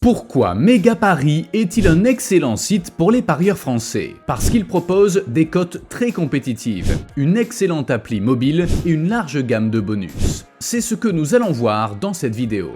Pourquoi Megapari est-il un excellent site pour les parieurs français? Parce qu'il propose des cotes très compétitives, une excellente appli mobile et une large gamme de bonus. C'est ce que nous allons voir dans cette vidéo.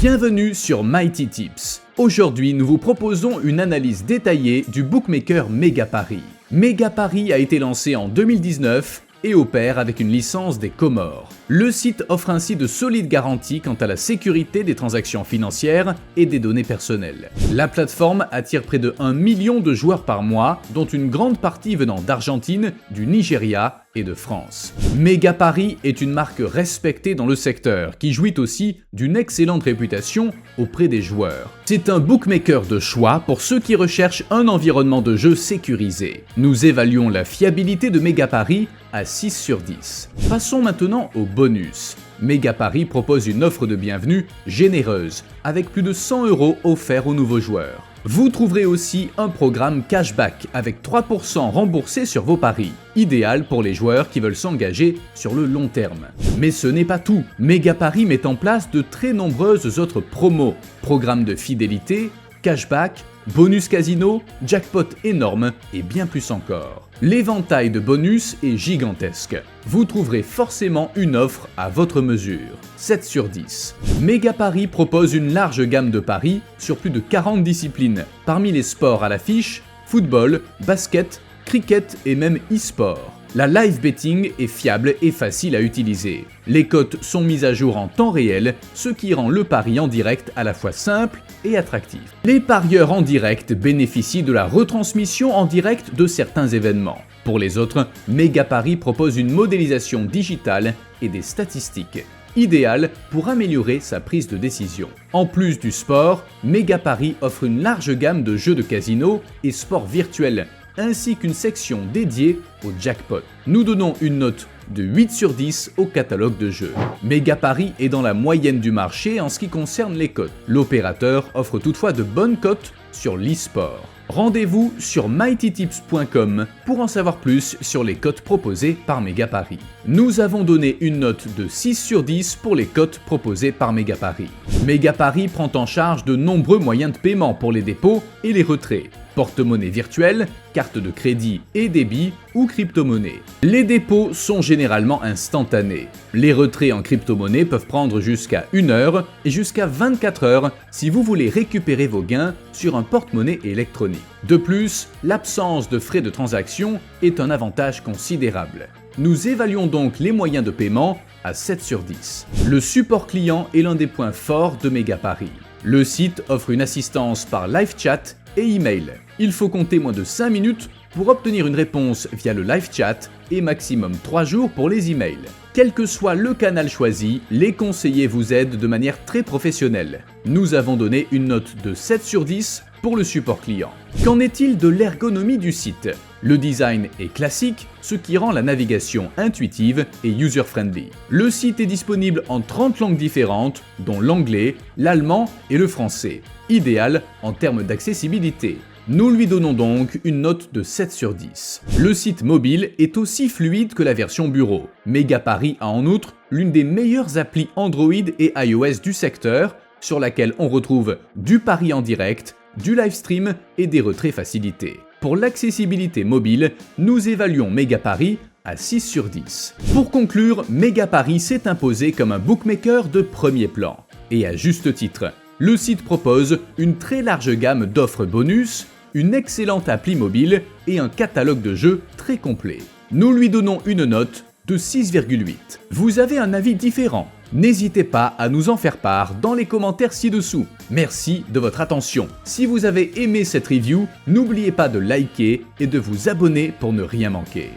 Bienvenue sur Mighty Tips. Aujourd'hui, nous vous proposons une analyse détaillée du bookmaker Megapari. Megapari a été lancé en 2019 et opère avec une licence des Comores. Le site offre ainsi de solides garanties quant à la sécurité des transactions financières et des données personnelles. La plateforme attire près de 1 million de joueurs par mois, dont une grande partie venant d'Argentine, du Nigeria et de France. Megapari est une marque respectée dans le secteur, qui jouit aussi d'une excellente réputation auprès des joueurs. C'est un bookmaker de choix pour ceux qui recherchent un environnement de jeu sécurisé. Nous évaluons la fiabilité de Megapari à 6 sur 10. Passons maintenant au bonus. Megapari propose une offre de bienvenue généreuse, avec plus de 100 € offerts aux nouveaux joueurs. Vous trouverez aussi un programme cashback avec 3% remboursés sur vos paris, idéal pour les joueurs qui veulent s'engager sur le long terme. Mais ce n'est pas tout, Megapari met en place de très nombreuses autres promos, programmes de fidélité, cashback, bonus casino, jackpot énorme et bien plus encore. L'éventail de bonus est gigantesque. Vous trouverez forcément une offre à votre mesure. 7 sur 10. Megapari propose une large gamme de paris sur plus de 40 disciplines, parmi les sports à l'affiche, football, basket, cricket et même e-sport. La live betting est fiable et facile à utiliser. Les cotes sont mises à jour en temps réel, ce qui rend le pari en direct à la fois simple et attractif. Les parieurs en direct bénéficient de la retransmission en direct de certains événements. Pour les autres, Megapari propose une modélisation digitale et des statistiques, idéal pour améliorer sa prise de décision. En plus du sport, Megapari offre une large gamme de jeux de casino et sports virtuels, ainsi qu'une section dédiée au jackpot. Nous donnons une note de 8 sur 10 au catalogue de jeux. Megapari est dans la moyenne du marché en ce qui concerne les cotes. L'opérateur offre toutefois de bonnes cotes sur l'e-sport. Rendez-vous sur mightytips.com pour en savoir plus sur les cotes proposées par Megapari. Nous avons donné une note de 6 sur 10 pour les cotes proposées par Megapari. Megapari prend en charge de nombreux moyens de paiement pour les dépôts et les retraits. Porte-monnaie virtuelle, carte de crédit et débit ou crypto-monnaie. Les dépôts sont généralement instantanés. Les retraits en crypto-monnaie peuvent prendre jusqu'à 1 heure et jusqu'à 24 heures si vous voulez récupérer vos gains sur un porte-monnaie électronique. De plus, l'absence de frais de transaction est un avantage considérable. Nous évaluons donc les moyens de paiement à 7 sur 10. Le support client est l'un des points forts de Megapari. Le site offre une assistance par live chat et email. Il faut compter moins de 5 minutes pour obtenir une réponse via le live chat et maximum 3 jours pour les emails. Quel que soit le canal choisi, les conseillers vous aident de manière très professionnelle. Nous avons donné une note de 7 sur 10 pour le support client. Qu'en est-il de l'ergonomie du site? Le design est classique, ce qui rend la navigation intuitive et user-friendly. Le site est disponible en 30 langues différentes, dont l'anglais, l'allemand et le français. Idéal en termes d'accessibilité. Nous lui donnons donc une note de 7 sur 10. Le site mobile est aussi fluide que la version bureau. Megapari a en outre l'une des meilleures applis Android et iOS du secteur, sur laquelle on retrouve du pari en direct, du live stream et des retraits facilités. Pour l'accessibilité mobile, nous évaluons Megapari à 6 sur 10. Pour conclure, Megapari s'est imposé comme un bookmaker de premier plan. Et à juste titre. Le site propose une très large gamme d'offres bonus, une excellente appli mobile et un catalogue de jeux très complet. Nous lui donnons une note de 6,8. Vous avez un avis différent? N'hésitez pas à nous en faire part dans les commentaires ci-dessous. Merci de votre attention. Si vous avez aimé cette review, n'oubliez pas de liker et de vous abonner pour ne rien manquer.